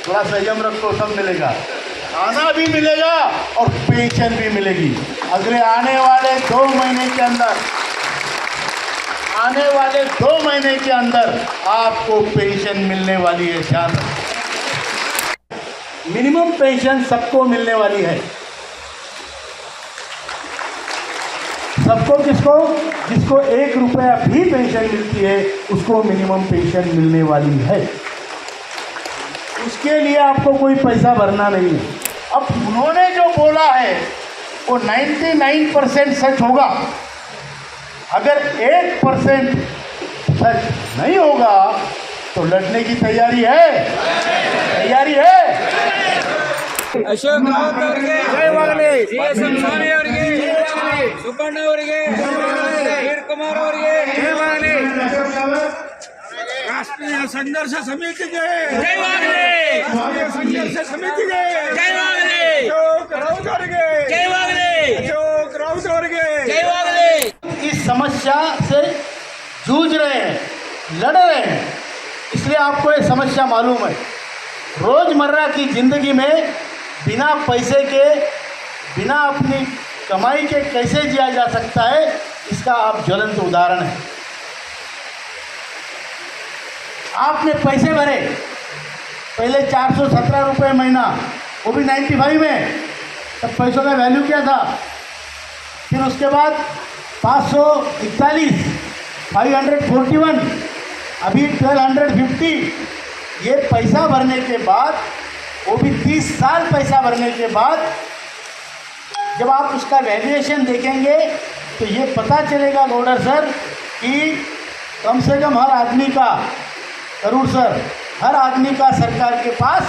थोड़ा संयम रखो, सब मिलेगा, खाना भी मिलेगा और पेंशन भी मिलेगी। अगले आने वाले 2 महीने के अंदर आपको पेंशन मिलने वाली है। ध्यान रखो, मिनिमम पेंशन सबको मिलने वाली है। सबको किसको? जिसको 1 रुपया भी पेंशन मिलती है उसको मिनिमम पेंशन मिलने वाली है। उसके लिए आपको कोई पैसा भरना नहीं है। अब उन्होंने जो बोला है वो 99% सच होगा। अगर 1% सच नहीं होगा तो लड़ने की तैयारी है। ಅಶೋಕ್ ರಾವತ್ ಅವರಿಗೆ ಜಯವಾಗಲಿ, ಸಿ.ಎಸ್. ಸ್ವಾಮಿ ಅವರಿಗೆ ಸುಬ್ಬಣ್ಣ ಅವರಿಗೆ, ವೀರ್ ಕುಮಾರ್ ಅವರಿಗೆ ಜಯವಾಗಲಿ, ರಾಷ್ಟ್ರೀಯ ಸಂಘರ್ಷ ಸಮಿತಿಗೆ ಜಯವಾಗಲಿ, ರಾಷ್ಟ್ರೀಯ ಸಂಘರ್ಷ ಸಮಿತಿಗೆ ಜಯವಾಗಲಿ, ಅಶೋಕ್ ರಾವತ್ ಅವರಿಗೆ ಜಯವಾಗಲಿ, ಅಶೋಕ್ ರಾವತ್ ಅವರಿಗೆ ಜಯವಾಗಲಿ। इस समस्या से जूझ रहे हैं, लड़ रहे हैं, इसलिए आपको ये समस्या मालूम है। रोजमर्रा की जिंदगी में बिना पैसे के, बिना अपनी कमाई के कैसे जिया जा सकता है, इसका आप ज्वलंत उदाहरण है। आपने पैसे भरे, पहले 417 रुपये महीना, वो भी 95 में, तब पैसों का वैल्यू क्या था। फिर उसके बाद 541, 541, अभी 1250। ये पैसा भरने के बाद, वो भी 30 साल पैसा भरने के बाद, जब आप उसका वैल्यूएशन देखेंगे तो ये पता चलेगा गौडर सर कि कम से कम हर आदमी का, करूर सर, हर आदमी का सरकार के पास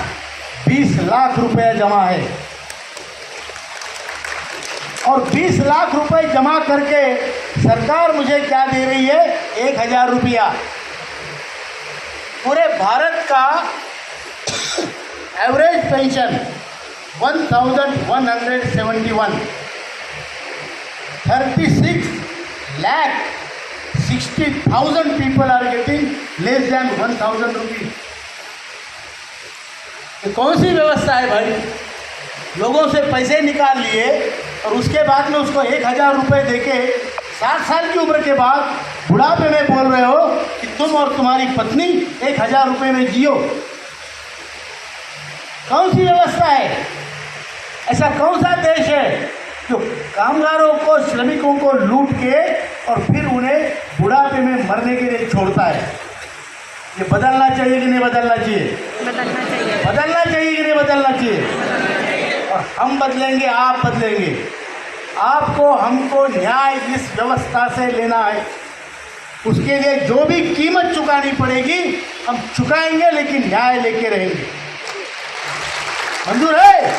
20 लाख रुपए जमा है। और 20 लाख रुपए जमा करके सरकार मुझे क्या दे रही है? 1000 रुपया। पूरे भारत का average pension 1171, 36,60,000 people are getting less than 1000 rupees। ये कौन सी व्यवस्था है भाई? लोगों से पैसे निकाल लिए और उसके बाद में उसको 1000 रुपये देके 60 साल की उम्र के बाद बुढ़ापे में बोल रहे हो कि तुम और तुम्हारी पत्नी 1000 रुपये में जियो। कौन सी व्यवस्था है? ऐसा कौन सा देश है जो कामगारों को, श्रमिकों को लूट के और फिर उन्हें बुढ़ापे में मरने के लिए छोड़ता है? ये बदलना चाहिए कि नहीं बदलना चाहिए? बदलना चाहिए कि नहीं बदलना चाहिए? और हम बदलेंगे, आप बदलेंगे। आपको, हमको न्याय इस व्यवस्था से लेना है। उसके लिए जो भी कीमत चुकानी पड़ेगी हम चुकाएंगे, लेकिन न्याय लेके रहेंगे। मंजूर है?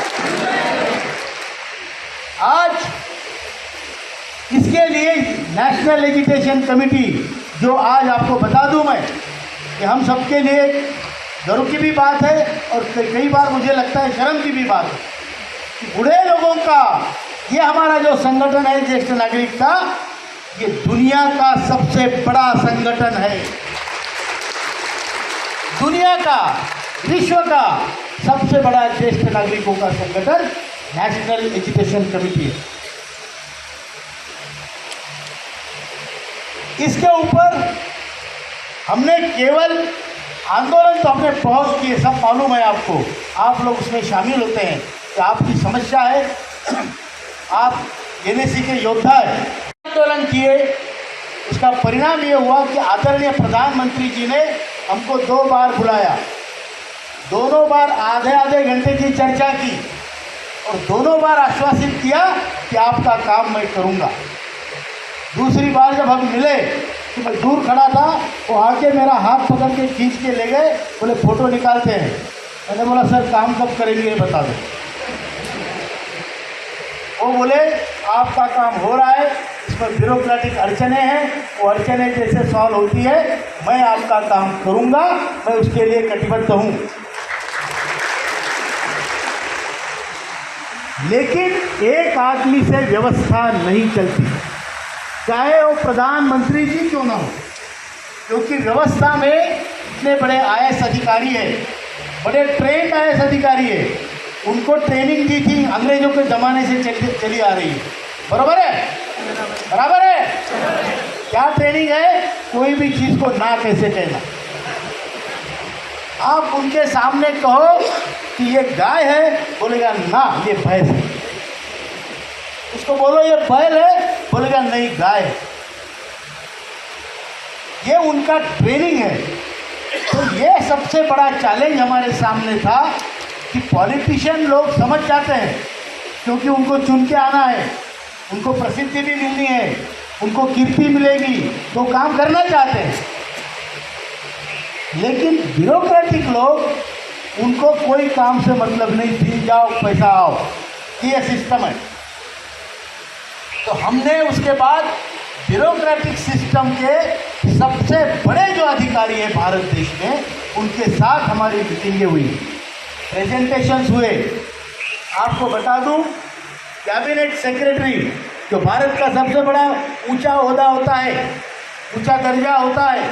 आज इसके लिए नेशनल एजुकेशन कमेटी, जो आज आपको बता दूं मैं कि हम सबके लिए गर्व की भी बात है और कई बार मुझे लगता है शर्म की भी बात है कि बूढ़े लोगों का ये हमारा जो संगठन है ज्येष्ठ नागरिक का, ये दुनिया का सबसे बड़ा संगठन है। दुनिया का, विश्व का सबसे बड़ा ज्येष्ठ नागरिकों का संगठन नेशनल एजुकेशन कमेटी है। इसके ऊपर हमने केवल आंदोलन तो हमने बहुत किए, सब मालूम है आपको, आप लोग उसमें शामिल होते हैं कि आपकी समस्या है, आप एनएसी के योद्धा हैं। आंदोलन किए, उसका परिणाम ये हुआ कि आदरणीय प्रधानमंत्री जी ने हमको 2 बार बुलाया, दोनों बार आधे घंटे की चर्चा की और दोनों बार आश्वासित किया कि आपका काम मैं करूंगा। दूसरी बार जब हम मिले तो मैं दूर खड़ा था, वो आके मेरा हाथ पकड़ के खींच के ले गए, बोले फोटो निकालते हैं। मैंने बोला सर काम कब करेंगे ये बता दो। वो बोले आपका काम हो रहा है, इसमें ब्यूरोक्रेटिक अड़चने हैं, वो अड़चने जैसे सॉल्व होती है मैं आपका काम करूंगा, मैं उसके लिए कटिबद्ध हूँ। लेकिन एक आदमी से व्यवस्था नहीं चलती, चाहे वो प्रधानमंत्री जी क्यों ना हो, क्योंकि व्यवस्था में इतने बड़े आईएएस अधिकारी हैं, बड़े ट्रेंड IAS अधिकारी है, उनको ट्रेनिंग दी थी अंग्रेजों के ज़माने से चली आ रही है। बराबर है? बराबर है? क्या ट्रेनिंग है? कोई भी चीज़ को ना कैसे कहना। आप उनके सामने कहो कि ये गाय है, बोलेगा ना ये भैंस है। उसको बोलो ये बैल है, बोलेगा नहीं गाय है। ये उनका ट्रेनिंग है। तो ये सबसे बड़ा चैलेंज हमारे सामने था कि पॉलिटिशियन लोग समझ जाते हैं, क्योंकि उनको चुन के आना है, उनको प्रसिद्धि भी मिलनी है, उनको कीर्ति मिलेगी, तो काम करना चाहते हैं। लेकिन ब्यूरोक्रेटिक लोग, उनको कोई काम से मतलब नहीं, दी जाओ पैसा आओ, ये सिस्टम है। तो हमने उसके बाद ब्यूरोक्रेटिक सिस्टम के सबसे बड़े जो अधिकारी हैं भारत देश में, उनके साथ हमारी मीटिंगें हुई, प्रेजेंटेशंस हुए। आपको बता दूं, कैबिनेट सेक्रेटरी जो भारत का सबसे बड़ा ऊंचा ओहदा होता है, ऊंचा दर्जा होता है।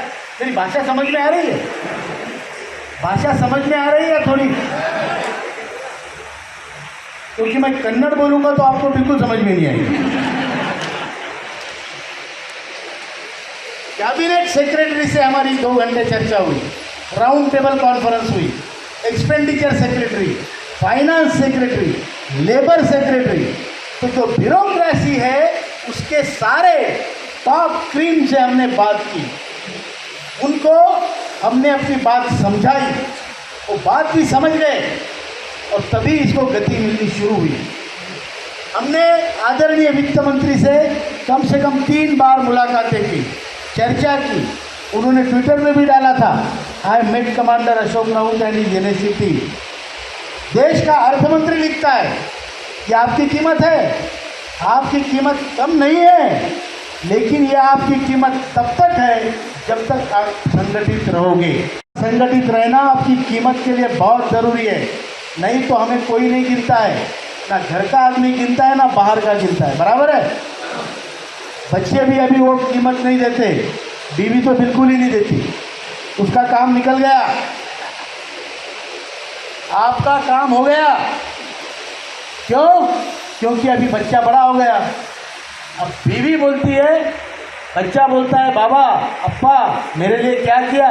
मेरी भाषा समझ में आ रही है? भाषा समझ में आ रही है थोड़ी? क्योंकि मैं कन्नड़ बोलूंगा तो आपको बिल्कुल समझ में नहीं आएगी। कैबिनेट सेक्रेटरी से हमारी 2 घंटे चर्चा हुई, राउंड टेबल कॉन्फ्रेंस हुई, expenditure secretary, finance secretary, labour secretary. तो जो ब्यूरोक्रेसी है उसके सारे टॉप क्रीम से हमने बात की, उनको हमने अपनी बात समझाई, वो बात भी समझ गए और तभी इसको गति मिलनी शुरू हुई। हमने आदरणीय वित्त मंत्री से कम 3 बार मुलाकातें की, चर्चा की। उन्होंने ट्विटर में भी डाला था, I met commander Ashok Raut and his NSC team. देश का अर्थमंत्री लिखता है कि आपकी कीमत है, आपकी कीमत कम नहीं है, लेकिन यह आपकी कीमत तब तक है जब तक आप संगठित रहोगे। संगठित रहना आपकी कीमत के लिए बहुत ज़रूरी है, नहीं तो हमें कोई नहीं गिनता है, ना घर का आदमी गिनता है ना बाहर का गिनता है। बराबर है? बच्चे भी अभी वो कीमत नहीं देते, बीवी तो बिल्कुल ही नहीं देती, उसका काम निकल गया, आपका काम हो गया। क्यों? क्योंकि अभी बच्चा बड़ा हो गया। अब बीवी बोलती है, बच्चा बोलता है, बाबा अप्पा मेरे लिए क्या किया?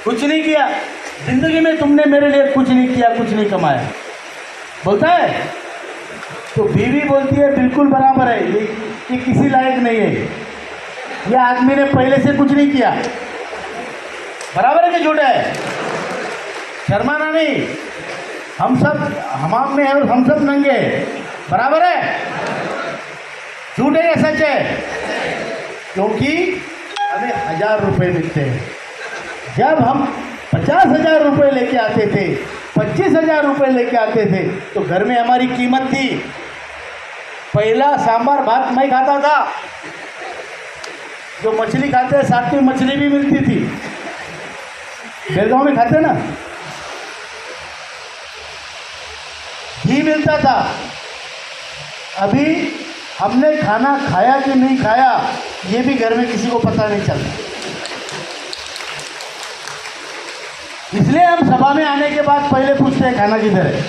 कुछ नहीं किया, जिंदगी में तुमने मेरे लिए कुछ नहीं किया, कुछ नहीं कमाया, बोलता है। तो बीवी बोलती है बिल्कुल बराबर है, ये किसी लायक नहीं है, ये आदमी ने पहले से कुछ नहीं किया। बराबर है कि झूठ है? शर्माना नहीं, हम सब हमाम में है और हम सब नंगे हैं। बराबर है? झूठ है या सच है? क्योंकि हमें 1000 रुपये मिलते हैं। जब हम 50,000 रुपये लेके आते थे, 25,000 रुपये लेके आते थे, तो घर में हमारी कीमत थी। पहला सांभर भात मैं खाता था, जो मछली खाते हैं साथ में मछली भी मिलती थी। बेलगांव में खाते ना, घी मिलता था। अभी हमने खाना खाया कि नहीं खाया, ये भी घर में किसी को पता नहीं चलता। इसलिए हम सभा में आने के बाद पहले पूछते हैं खाना किधर है।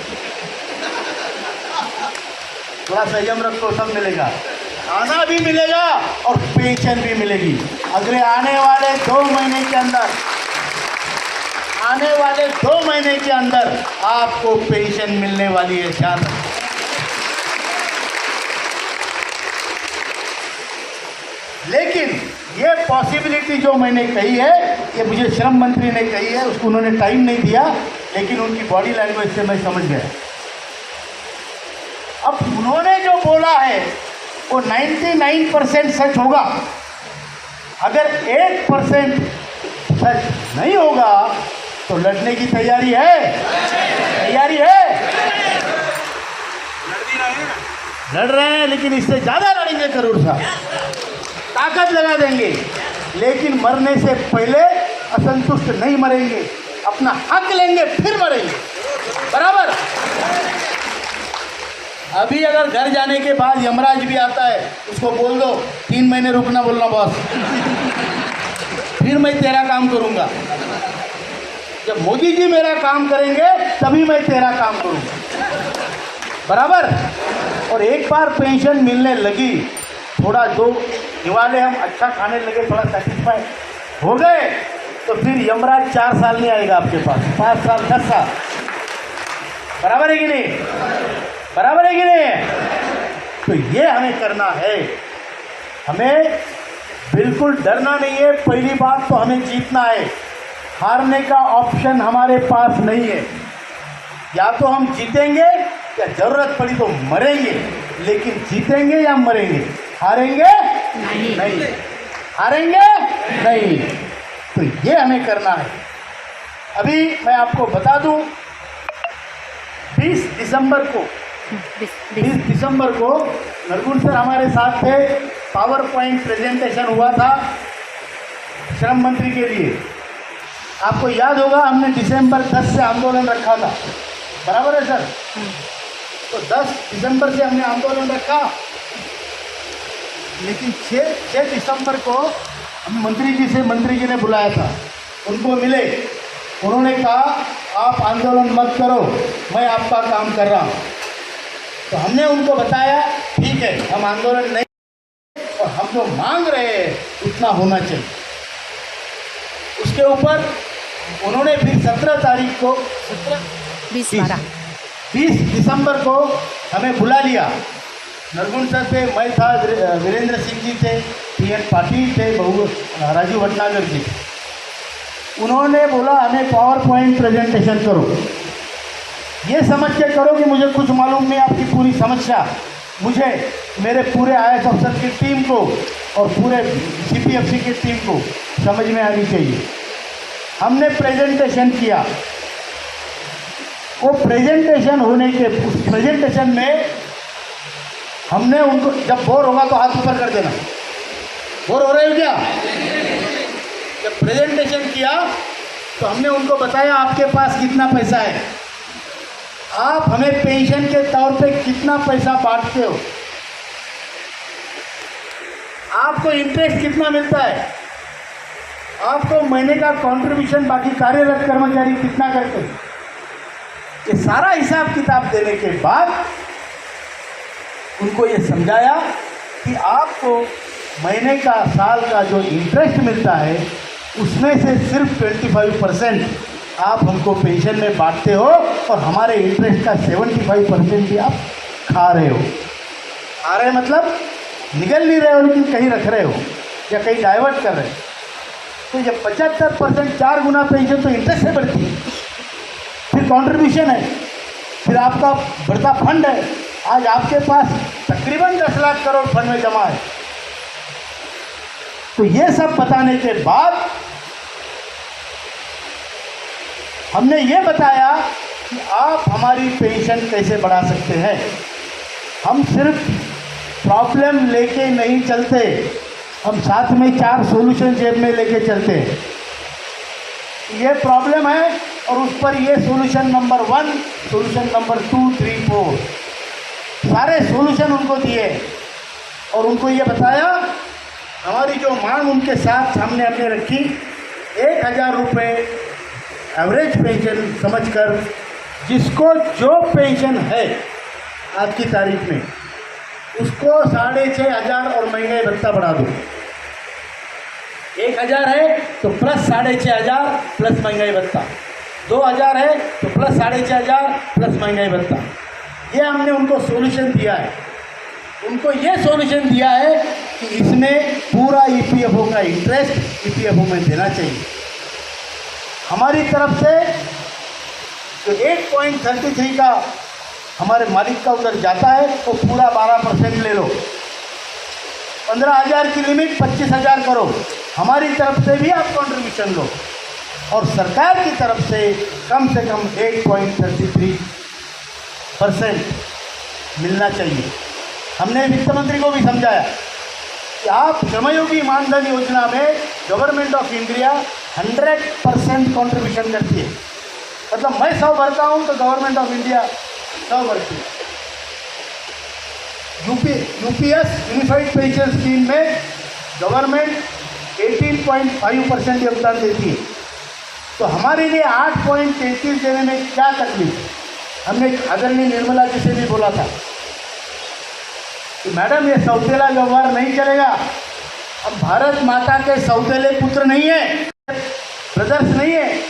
थोड़ा संयम रखो, सब मिलेगा, खाना भी मिलेगा और पेंशन भी मिलेगी। अगले आने वाले 2 महीने के अंदर, आने वाले 2 महीने के अंदर आपको पेंशन मिलने वाली है। ध्यान रखो। लेकिन ये पॉसिबिलिटी जो मैंने कही है, ये मुझे श्रम मंत्री ने कही है, उसको उन्होंने टाइम नहीं दिया, लेकिन उनकी बॉडी लैंग्वेज से मैं समझ गया। अब उन्होंने जो बोला है वो 99% सच होगा। अगर 1% सच नहीं होगा तो लड़ने की तैयारी है? तैयारी है? लड़ रहे हैं, लेकिन इससे ज़्यादा लड़ेंगे करोड़ साहब, ताकत लगा देंगे। लेकिन मरने से पहले असंतुष्ट नहीं मरेंगे, अपना हक लेंगे फिर मरेंगे। बराबर? अभी अगर घर जाने के बाद यमराज भी आता है, उसको बोल दो 3 महीने रुकना, बोलना बॉस, फिर मैं तेरा काम करूंगा। जब मोदी जी मेरा काम करेंगे तभी मैं तेरा काम करूँगा, बराबर। और एक बार पेंशन मिलने लगी, थोड़ा दो दिवाले हम अच्छा खाने लगे, थोड़ा सेटिस्फाई हो गए, तो फिर यमराज 4 साल नहीं आएगा आपके पास, 5 साल 10 साल, बराबर है कि नहीं, बराबर है कि नहीं। तो ये हमें करना है, हमें बिल्कुल डरना नहीं है। पहली बात तो हमें जीतना है, हारने का ऑप्शन हमारे पास नहीं है। या तो हम जीतेंगे या जरूरत पड़ी तो मरेंगे, लेकिन जीतेंगे या मरेंगे, हारेंगे नहीं, हारेंगे नहीं। तो ये हमें करना है। अभी मैं आपको बता दूं, 20 दिसंबर को नरगुण सर हमारे साथ थे, पावर पॉइंट प्रेजेंटेशन हुआ था श्रम मंत्री के लिए। आपको याद होगा हमने दिसंबर 10 से आंदोलन रखा था, बराबर है सर। तो 10 दिसंबर से हमने आंदोलन रखा, लेकिन 6 दिसंबर को हम मंत्री जी ने बुलाया था, उनको मिले, उन्होंने कहा आप आंदोलन मत करो, मैं आपका काम कर रहा हूँ। तो हमने उनको बताया ठीक है, हम आंदोलन नहीं, और हम जो मांग रहे हैं उतना होना चाहिए। उसके ऊपर उन्होंने फिर 17 तारीख को 20 दिसंबर को हमें बुला लिया। नरगुण सर थे, मैं था, वीरेंद्र सिंह जी थे, PN पाटिल थे, राजीव भटनागर जी। उन्होंने बोला हमें पावर पॉइंट प्रेजेंटेशन करो, ये समझ के करो कि मुझे कुछ मालूम नहीं, आपकी पूरी समस्या मुझे, मेरे पूरे IAS अफसर की टीम को और पूरे CPFC की टीम को समझ में आनी चाहिए। हमने प्रेजेंटेशन किया, वो प्रेजेंटेशन होने के, उस प्रेजेंटेशन में हमने उनको, जब बोर होगा तो हाथ ऊपर कर देना, बोर हो रहे हो क्या। जब प्रेजेंटेशन किया तो हमने उनको बताया आपके पास कितना पैसा है, आप हमें पेंशन के तौर पे कितना पैसा बांटते हो, आपको इंटरेस्ट कितना मिलता है, आपको महीने का कंट्रीब्यूशन बाकी कार्यरत कर्मचारी कितना करते हैं। ये सारा हिसाब किताब देने के बाद उनको ये समझाया कि आपको महीने का, साल का जो इंटरेस्ट मिलता है उसमें से सिर्फ 25% आप हमको पेंशन में बांटते हो, और हमारे इंटरेस्ट का 75% भी आप खा रहे हो। खा रहे मतलब निगल नहीं रहे हो, लेकिन कहीं रख रहे हो या कहीं डाइवर्ट कर रहे हो। तो ये 75% 4 गुना पेंशन तो इंटरेस्ट से बढ़ती है, फिर कंट्रीब्यूशन है, फिर आपका बढ़ता फंड है। आज आपके पास तकरीबन 10 लाख करोड़ फंड में जमा है। तो ये सब बताने के बाद हमने ये बताया कि आप हमारी पेंशन कैसे बढ़ा सकते हैं। हम सिर्फ प्रॉब्लम लेके नहीं चलते, हम साथ में 4 सॉल्यूशन जेब में लेके चलते हैं। ये प्रॉब्लम है और उस पर ये सॉल्यूशन नंबर 1, सॉल्यूशन नंबर 2, 3, 4 सारे सॉल्यूशन उनको दिए, और उनको ये बताया हमारी जो मांग उनके साथ सामने हमने रखी, 1000 रुपये एवरेज पेंशन समझकर, जिसको जो पेंशन है आज की तारीख में उसको 6500 और महंगाई भत्ता बढ़ा दो। 1000 है तो प्लस 6500 प्लस महंगाई भत्ता, 2000 है तो प्लस 6500 प्लस महंगाई भत्ता। ये हमने उनको सॉल्यूशन दिया है। उनको ये सॉल्यूशन दिया है कि इसमें पूरा EPFO का इंटरेस्ट EPFO में देना चाहिए। हमारी तरफ से जो 8.33 का हमारे मालिक का उधर जाता है वो पूरा 12% ले लो। 15,000 की लिमिट 25,000 करो। हमारी तरफ से भी आप कंट्रीब्यूशन लो, और सरकार की तरफ से कम 8.33% मिलना चाहिए। हमने वित्त मंत्री को भी समझाया कि आप श्रमयोगी मानधन योजना में गवर्नमेंट ऑफ इंडिया 100% कंट्रीब्यूशन करती है। मतलब मैं 100 भरता हूँ तो गवर्नमेंट ऑफ इंडिया 100 भरती है। यूपीएस यूनिफाइड पेंशन स्कीम में गवर्नमेंट 18.5% योगदान देती है। तो हमारे लिए 8.33 देने में क्या तकलीफ है? हमने आदरणीय निर्मला जी से भी बोला था कि मैडम ये सौतेला व्यवहार नहीं चलेगा। अब भारत माता के सौतेले पुत्र नहीं है, ब्रदर्स नहीं है।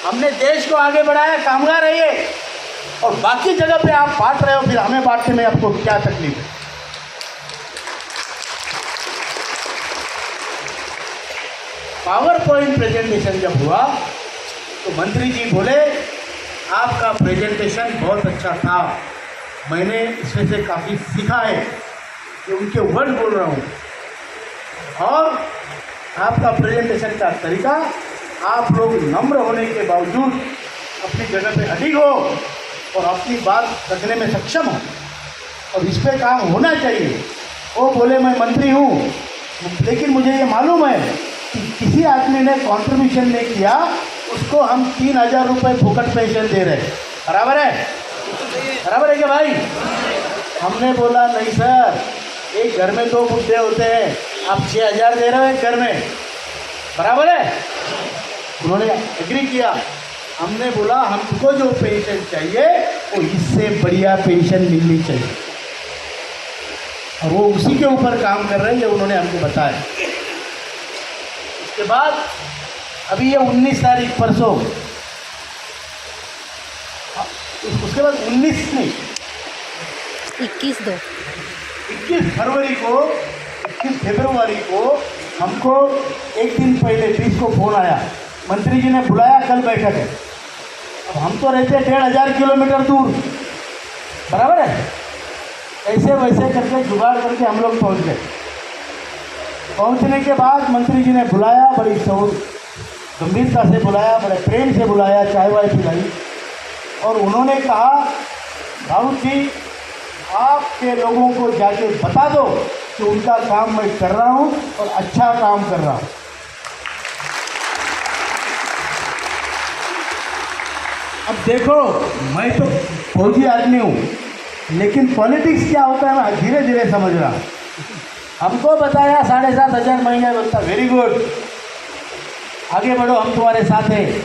हमने देश को आगे बढ़ाया, कामगार है ये, और बाकी जगह पे आप बांट रहे हो, फिर हमें बांटने में आपको क्या तकलीफ है? पावर पॉइंट प्रेजेंटेशन जब हुआ तो मंत्री जी बोले आपका प्रेजेंटेशन बहुत अच्छा था, मैंने इसमें से काफ़ी सीखा है, ये उनके वर्ड बोल रहा हूँ। और आपका प्रेजेंटेशन का तरीका, आप लोग नम्र होने के बावजूद अपनी जगह पे अडिग हो और अपनी बात रखने में सक्षम हो, और इस पे काम होना चाहिए। वो बोले मैं मंत्री हूँ, लेकिन मुझे ये मालूम है कि किसी आदमी ने कंट्रीब्यूशन नहीं किया, उसको हम 3,000 रुपये फुकट पेंशन दे रहे हैं। बराबर है? बराबर है क्या भाई? हमने बोला नहीं सर, एक घर में 2 बुढ़े होते हैं, आप 6,000 दे रहे हो एक घर में, बराबर है? उन्होंने एग्री किया। हमने बोला हमको जो पेंशन चाहिए वो इससे बढ़िया पेंशन मिलनी चाहिए, और वो उसी के ऊपर काम कर रहे हैं, ये उन्होंने हमको बताया। उसके बाद अभी ये 19 तारीख परसों, उसके बाद 19 नहीं 21 फरवरी को, 21 फरवरी को हमको एक दिन पहले 20 को फ़ोन आया, मंत्री जी ने बुलाया, कल बैठक है। अब हम तो रहते 1,500 किलोमीटर दूर, बराबर है? ऐसे वैसे करके जुगाड़ करके हम लोग पहुँच गए। पहुँचने के बाद मंत्री जी ने बुलाया, बड़ी गंभीरता से बुलाया, बड़े प्रेम से बुलाया, चाय वाय पिलाई, और उन्होंने कहा राहुल जी आपके लोगों को जाके बता दो कि उनका काम मैं कर रहा हूँ और अच्छा काम कर रहा हूँ। अब देखो, मैं तो फौजी आदमी हूँ, लेकिन पॉलिटिक्स क्या होता है मैं धीरे धीरे समझ रहा हूँ। हमको बताया 7,500 महीने बोलता, वेरी गुड, आगे बढ़ो, हम तुम्हारे साथ हैं।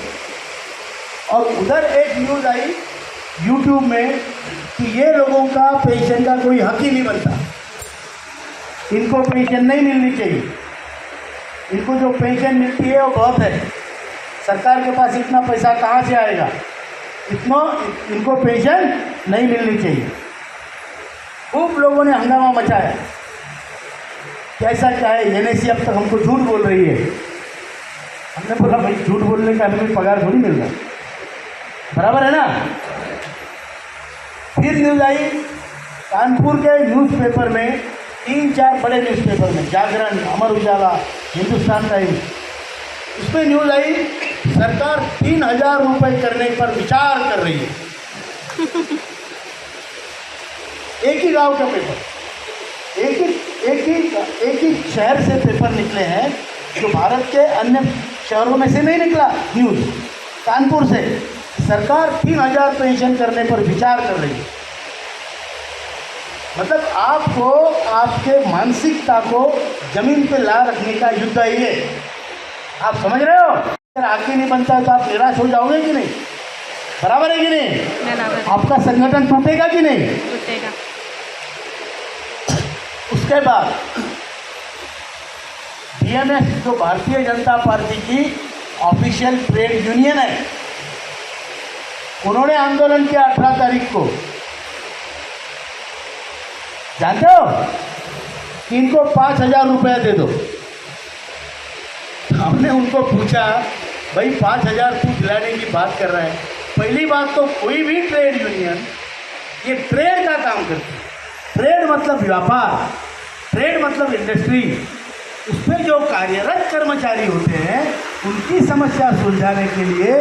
और उधर एक न्यूज़ आई यूट्यूब में कि ये लोगों का पेंशन का कोई हक ही नहीं बनता, इनको पेंशन नहीं मिलनी चाहिए, इनको जो पेंशन मिलती है वो बहुत है, सरकार के पास इतना पैसा कहाँ से आएगा, इनको पेंशन नहीं मिलनी चाहिए। खूब लोगों ने हंगामा मचाया, कैसा क्या है, एनएसी अब तक हमको झूठ बोल रही है। हमने बोला भाई झूठ बोलने का हमें पगार थोड़ी मिल रहा, बराबर है ना? फिर न्यूज़ आई कानपुर के न्यूज़पेपर में, 3-4 बड़े न्यूज़पेपर में, जागरण, अमर उजाला, हिंदुस्तान टाइम्स, उसमें न्यूज़ आई सरकार 3,000 रुपये करने पर विचार कर रही है। एक ही गांव का पेपर, एक ही शहर से पेपर निकले हैं, जो भारत के अन्य शहरों में से नहीं निकला। न्यूज़ कानपुर से, सरकार 3,000 पेंशन करने पर विचार कर रही है। मतलब आपको आपके मानसिकता को जमीन पे ला रखने का युद्ध है ये, आप समझ रहे हो? अगर आगे नहीं बनता है तो आप निराश हो जाओगे कि नहीं? बराबर है कि नहीं? आपका संगठन टूटेगा कि नहीं? टूटेगा। उसके बाद बीएमएस, जो भारतीय जनता पार्टी की ऑफिशियल ट्रेड यूनियन है, उन्होंने आंदोलन किया 18 तारीख को। जानते हो कि इनको 5,000 रुपया दे दो। हमने उनको पूछा भाई 5,000 तू दिलाने की बात कर रहा है, पहली बात तो कोई भी ट्रेड यूनियन ये ट्रेड का काम करती है। ट्रेड मतलब व्यापार, ट्रेड मतलब इंडस्ट्री। उसमें जो कार्यरत कर्मचारी होते हैं उनकी समस्या सुलझाने के लिए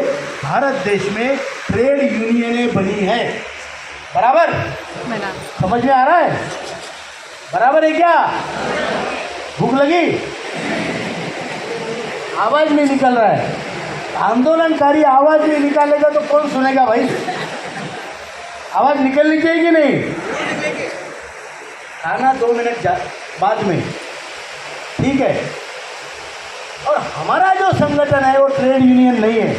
भारत देश में ट्रेड यूनियनें बनी है। बराबर? समझ में आ रहा है? बराबर है क्या? भूख लगी? आवाज़ नहीं निकल रहा है। आंदोलनकारी आवाज़ नहीं निकालेगा तो कौन सुनेगा भाई? आवाज़ निकलनी चाहिए कि नहीं? खाना 2 मिनट बाद में, ठीक है? और हमारा जो संगठन है वो ट्रेड यूनियन नहीं है,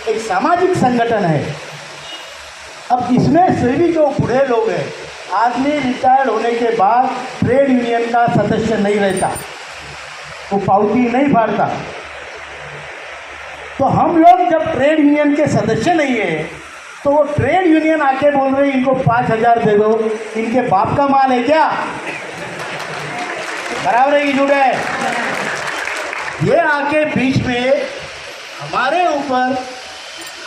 एक सामाजिक संगठन है। अब इसमें से भी जो बूढ़े लोग हैं, आदमी रिटायर्ड होने के बाद ट्रेड यूनियन का सदस्य नहीं रहता, वो पावती नहीं फाड़ता। तो हम लोग जब ट्रेड यूनियन के सदस्य नहीं है तो वो ट्रेड यूनियन आके बोल रहे इनको 5,000 दे दो, इनके बाप का माल है क्या? बराबर है कि झूठ है? ये आके बीच में हमारे ऊपर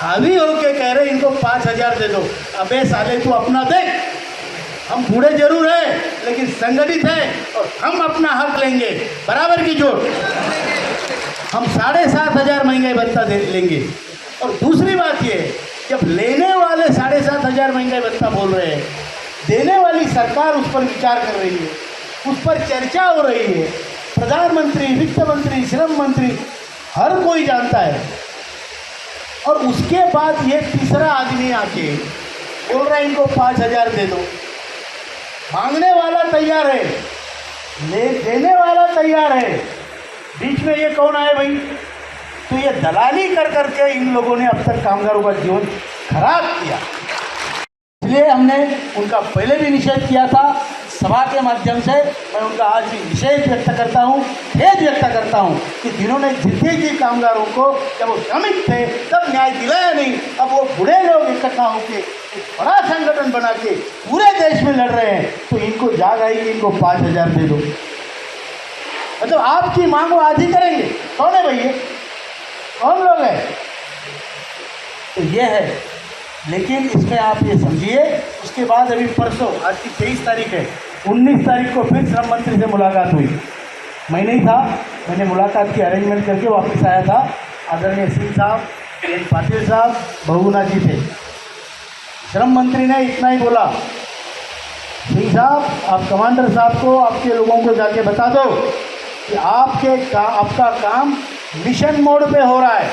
हावी होके कह रहे इनको 5,000 दे दो। अबे साले तू अपना देख, हम बूढ़े जरूर हैं लेकिन संगठित हैं और हम अपना हक लेंगे। बराबर की झूठ? हम 7,500 महंगाई भत्ता दे लेंगे। और दूसरी बात ये, जब लेने वाले 7,500 महंगाई भत्ता बोल रहे हैं, देने वाली सरकार उस पर विचार कर रही है, उस पर चर्चा हो रही है, प्रधानमंत्री, वित्त मंत्री, श्रम मंत्री, हर कोई जानता है। और उसके बाद ये तीसरा आदमी आके बोल रहा है इनको 5,000 दे दो। मांगने वाला तैयार है, देने वाला तैयार है, बीच में ये कौन आए भाई? तो ये दलाली कर करके इन लोगों ने अब तक कामगारों का जीवन खराब किया। इसलिए हमने उनका पहले भी निषेध किया था, सभा के माध्यम से मैं उनका आज भी निषेध व्यक्त करता हूँ, खेद व्यक्त करता हूँ कि जिन्होंने जिंदगी कामगारों को, जब वो श्रमिक थे तब न्याय दिलाया नहीं, अब वो बूढ़े लोग इकट्ठा होकर एक बड़ा संगठन बना के पूरे देश में लड़ रहे हैं, तो इनको जाग आई कि इनको 5,000 दे दो। मतलब आपकी मांग वो आज ही करेंगे। कौन है भैया? कौन लोग हैं? तो ये है। लेकिन इसमें आप ये समझिए, उसके बाद अभी परसों, आज की 23 तारीख है, 19 तारीख को फिर श्रम मंत्री से मुलाकात हुई। मैं नहीं था, मैंने मुलाकात की अरेंजमेंट करके वापस आया था। आदरणीय सिंह साहब, एन पाटिल साहब, बहुगुणा जी थे। श्रम मंत्री ने इतना ही बोला, सिंह साहब आप कमांडर साहब को, आपके लोगों को जाके बता दो कि आपका काम मिशन मोड पे हो रहा है।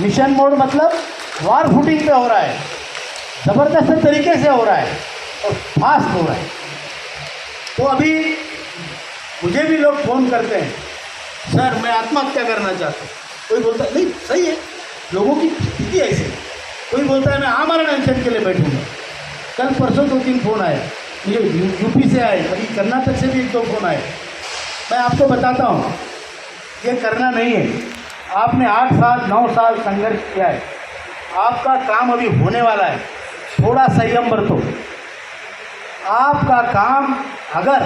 मिशन मोड मतलब वार फुटिंग पे हो रहा है, ज़बरदस्त तरीके से हो रहा है और फास्ट हो रहा है। तो अभी मुझे भी लोग फ़ोन करते हैं, सर मैं आत्महत्या करना चाहता हूँ। कोई बोलता है नहीं सही है, लोगों की स्थिति ऐसी। कोई बोलता है मैं आमरण अनशन के लिए बैठूँगा। कल परसों 2-3 फ़ोन आए मुझे, यूपी से आए, अभी कर्नाटक से भी 1-2 फ़ोन आए। मैं आपको बताता हूँ, ये करना नहीं है। आपने 8 साल 9 साल संघर्ष किया है, आपका काम अभी होने वाला है, थोड़ा संयम बरतो। आपका काम अगर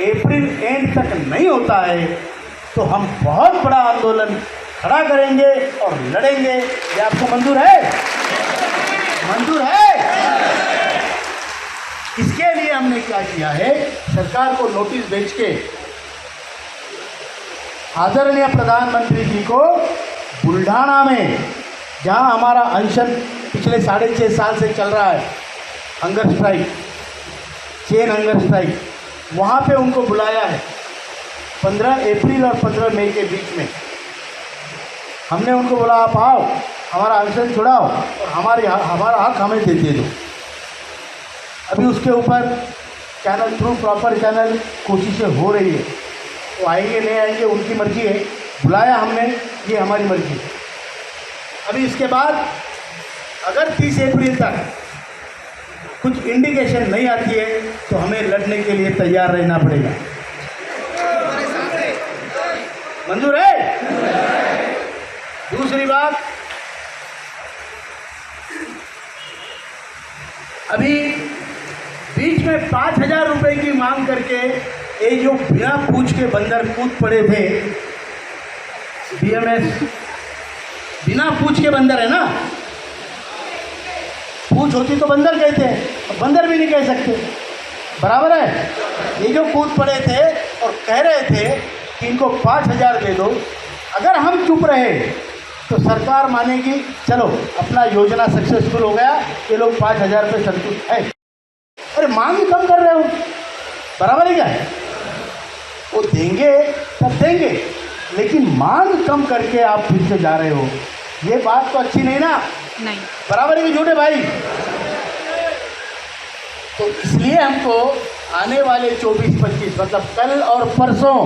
अप्रैल एंड तक नहीं होता है तो हम बहुत बड़ा आंदोलन खड़ा करेंगे और लड़ेंगे। ये आपको मंजूर है? मंजूर है? इसके लिए हमने क्या किया है, सरकार को नोटिस भेज के आदरणीय प्रधानमंत्री जी को बुल्ढाना में, जहां हमारा अनशन पिछले 6.5 साल से चल रहा है, hunger strike, chain hunger strike, वहां पे उनको बुलाया है 15 अप्रैल और 15 मई के बीच में। हमने उनको बोला आप आओ, हमारा अनशन छुड़ाओ और हमारा हक हमें दे दो। अभी उसके ऊपर चैनल थ्रू, प्रॉपर चैनल कोशिशें हो रही है। तो आएंगे नहीं आएंगे उनकी मर्जी है, बुलाया हमने, ये हमारी मर्जी है। अभी इसके बाद अगर 30 अप्रैल तक कुछ इंडिकेशन नहीं आती है तो हमें लड़ने के लिए तैयार रहना पड़ेगा। मंजूर है? दूसरी बात, अभी बीच में 5,000 रुपए की मांग करके ये जो बिना पूछ के बंदर कूद पड़े थे, बीएमएस बिना पूछ के बंदर है ना, पूछ होती तो बंदर कहते हैं, बंदर भी नहीं कह सकते। बराबर है? ये जो कूद पड़े थे और कह रहे थे कि इनको 5,000 दे दो, अगर हम चुप रहे तो सरकार मानेगी चलो अपना योजना सक्सेसफुल हो गया, ये लोग 5,000 पे संतुष्ट है। अरे मांग ही कम कर रहे हो, बराबर है क्या? वो देंगे तब देंगे, लेकिन मांग कम करके आप फिर से जा रहे हो, ये बात तो अच्छी नहीं ना। नहीं, बराबर है कि झूठे भाई? तो इसलिए हमको आने वाले 24-25 मतलब कल और परसों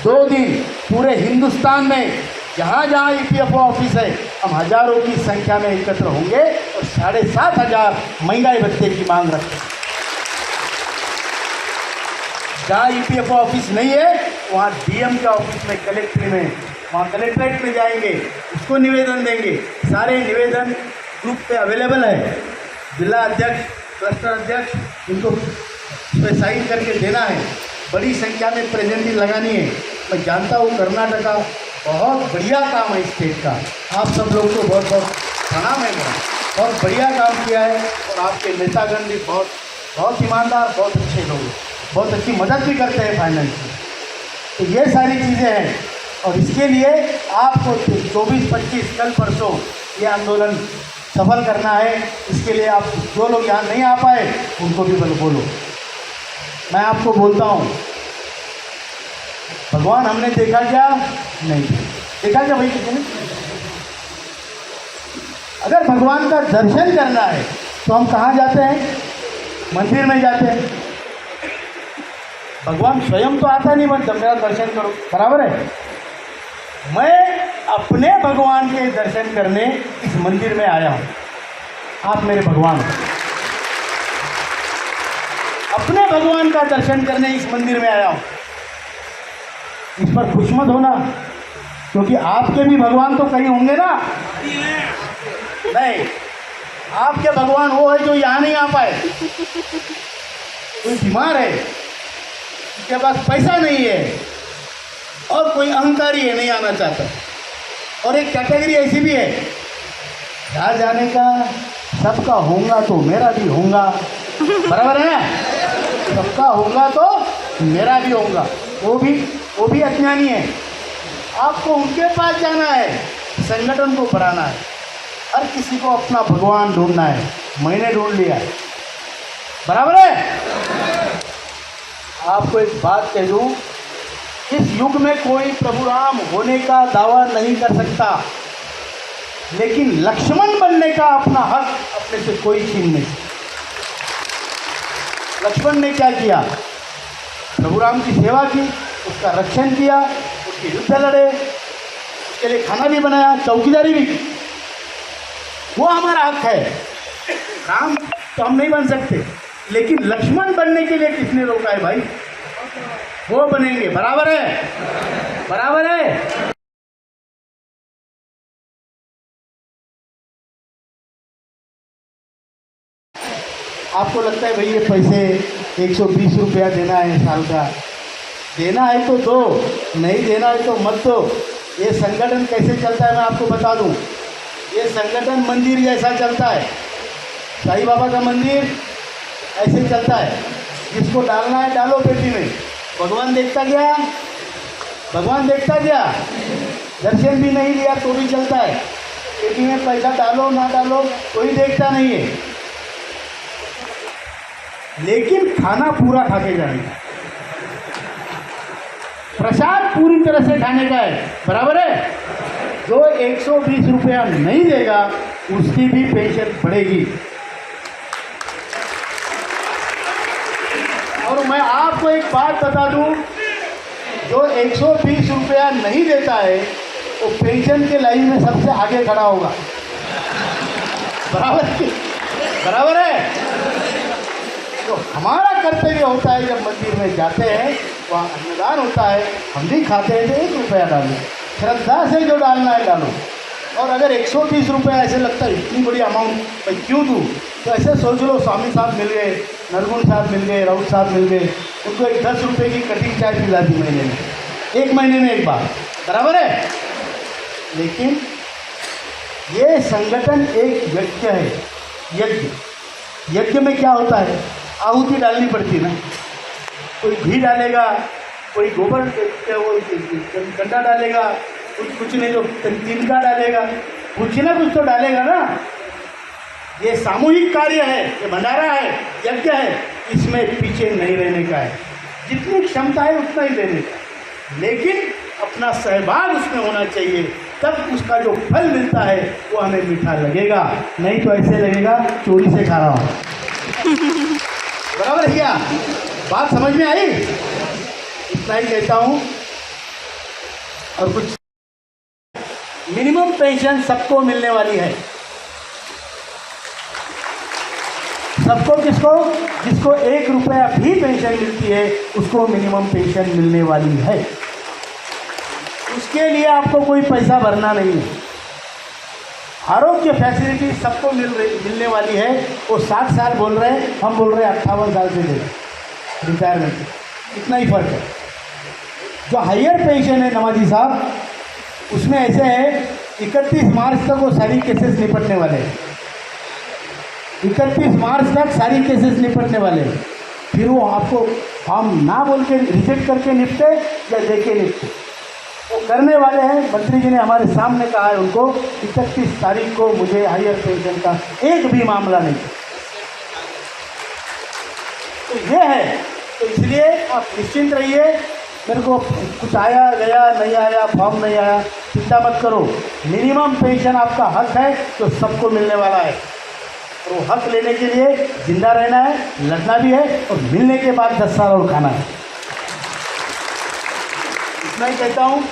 2 दिन पूरे हिंदुस्तान में जहाँ जहाँ EPFO ऑफिस है हम हजारों की संख्या में एकत्र होंगे और 7,500 महंगाई भत्ते की मांग रखते हैं। जहाँ EPFO ऑफिस नहीं है वहाँ DM के ऑफिस में, कलेक्ट्री में, वहाँ कलेक्ट्रेट में जाएंगे, उसको निवेदन देंगे। सारे निवेदन ग्रुप पे अवेलेबल है। जिला अध्यक्ष, क्लस्टर अध्यक्ष, इनको पे साइन करके देना है। बड़ी संख्या में प्रेजेंटी लगानी है। मैं जानता हूँ कर्नाटका बहुत बढ़िया काम है स्टेट का। आप सब लोग को बहुत बहुत प्रणाम है मेरा। बहुत बढ़िया काम किया है और आपके नेतागण भी बहुत ईमानदार, बहुत अच्छे लोग, बहुत अच्छी मदद भी करते हैं फाइनेंस में। तो ये सारी चीज़ें हैं और इसके लिए आपको 24-25 कल परसों ये आंदोलन सफल करना है। इसके लिए आप जो लोग यहाँ नहीं आ पाए उनको भी बोलो। मैं आपको बोलता हूँ, भगवान हमने देखा क्या? नहीं देखा क्या भाई? किसी ने? अगर भगवान का दर्शन करना है तो हम कहाँ जाते हैं? मंदिर में जाते हैं। भगवान स्वयं तो आता नहीं, मतलब मेरा दर्शन करो, बराबर है। मैं अपने भगवान के दर्शन करने इस मंदिर में आया हूँ। आप मेरे भगवान हो। अपने भगवान का दर्शन करने इस मंदिर में आया हूँ। इस पर खुश मत होना, क्योंकि आपके भी भगवान तो कहीं होंगे ना। नहीं, आपके भगवान वो है जो यहाँ नहीं आ पाए। कोई बीमार है, उसके पास पैसा नहीं है, और कोई अहंकारी है, नहीं आना चाहता। और एक कैटेगरी ऐसी भी है, यहाँ जाने का सबका होगा तो मेरा भी होगा, बराबर है ना? सबका होगा तो मेरा भी होगा। वो भी अज्ञानी है। आपको उनके पास जाना है, संगठन को बढ़ाना है। हर किसी को अपना भगवान ढूंढना है। मैंने ढूंढ लिया है, बराबर है। आपको एक बात कह दूं, इस युग में कोई प्रभु राम होने का दावा नहीं कर सकता, लेकिन लक्ष्मण बनने का अपना हक अपने से कोई छीन नहीं सकता। लक्ष्मण ने क्या किया? प्रभु राम की सेवा की, उसका रक्षण किया, उसके युद्ध लड़े, उसके लिए खाना भी बनाया, चौकीदारी भी की। वो हमारा हक है। राम तो हम नहीं बन सकते, लेकिन लक्ष्मण बनने के लिए किसने रोका है भाई? वो बनेंगे, बराबर है, बराबर है। आपको लगता है भाई ये पैसे 120 रुपया देना है साल का, देना है तो दो, नहीं देना है तो मत दो। ये संगठन कैसे चलता है मैं आपको बता दूं। ये संगठन मंदिर जैसा चलता है। साईं बाबा का मंदिर ऐसे चलता है, जिसको डालना है डालो पेटी में। भगवान देखता गया, भगवान देखता गया, दर्शन भी नहीं लिया तो भी चलता है। पेटी में पैसा डालो ना डालो कोई देखता नहीं है, लेकिन खाना पूरा खा के जाएंगे। प्रसाद पूरी तरह से खाने का है, बराबर है। जो 120 रुपया नहीं देगा उसकी भी पेंशन बढ़ेगी। और मैं आपको एक बात बता दूं, जो 120 रुपया नहीं देता है वो पेंशन के लाइन में सबसे आगे खड़ा होगा, बराबर है। तो हमारा कर्तव्य होता है, जब मंदिर में जाते हैं वहाँ अन्नदान होता है, हम भी खाते हैं तो 1 रुपया डालो, श्रद्धा से जो डालना है डालो। और अगर 120 रुपया ऐसे लगता है इतनी बड़ी अमाउंट मैं क्यों दूँ, तो ऐसे सोच लो, स्वामी साहब मिल गए, नरगुण साहब मिल गए, राउत साहब मिल गए, उनको एक 10 रुपये की कटिंग चाय पिला दी महीने में, 1 महीने में एक बार, बराबर है। लेकिन ये संगठन एक यज्ञ है। यज्ञ में क्या होता है? आहुति डालनी पड़ती है ना। कोई घी डालेगा, कोई गोबर वो गंडा डालेगा, कुछ नहीं तो तिनका डालेगा, कुछ ना कुछ तो डालेगा ना। ये सामूहिक कार्य है, ये भंडारा है, यज्ञ है, इसमें पीछे नहीं रहने का है। जितनी क्षमता है उतना ही देने का, लेकिन अपना सहभाग उसमें होना चाहिए, तब उसका जो फल मिलता है वो हमें मीठा लगेगा। नहीं तो ऐसे लगेगा चोरी से खा रहा हूँ। बराबर है क्या? बात समझ में आई? इतना ही कहता हूँ, और कुछ मिनिमम पेंशन सबको मिलने वाली है। सबको किसको? जिसको 1 रुपया भी पेंशन मिलती है उसको मिनिमम पेंशन मिलने वाली है। उसके लिए आपको कोई पैसा भरना नहीं है। आरोग्य फैसिलिटी सबको मिलने वाली है। वो 60 साल बोल रहे हैं, हम बोल रहे हैं 58 साल से दे रिटायरमेंट, इतना ही फर्क है। जो हायर पेंशन है नवाजी साहब, उसमें ऐसे है 31 मार्च तक वो सारी केसेस निपटने वाले हैं। 31 मार्च तक सारी केसेस निपटने वाले हैं। फिर वो आपको फॉर्म ना बोल के रिजेक्ट करके निपटे या दे के निपटे, वो करने वाले हैं। मंत्री जी ने हमारे सामने कहा है उनको 31 तारीख को मुझे हायर पेंशन का एक भी मामला नहीं। तो ये है, तो इसलिए आप निश्चिंत रहिए। मेरे को कुछ आया गया नहीं आया, फॉर्म नहीं आया, चिंता मत करो। मिनिमम पेंशन आपका हक है तो सबको मिलने वाला है। और वो हक लेने के लिए जिंदा रहना है, लड़ना भी है, और मिलने के बाद 10 साल और खाना है। इतना ही कहता हूँ।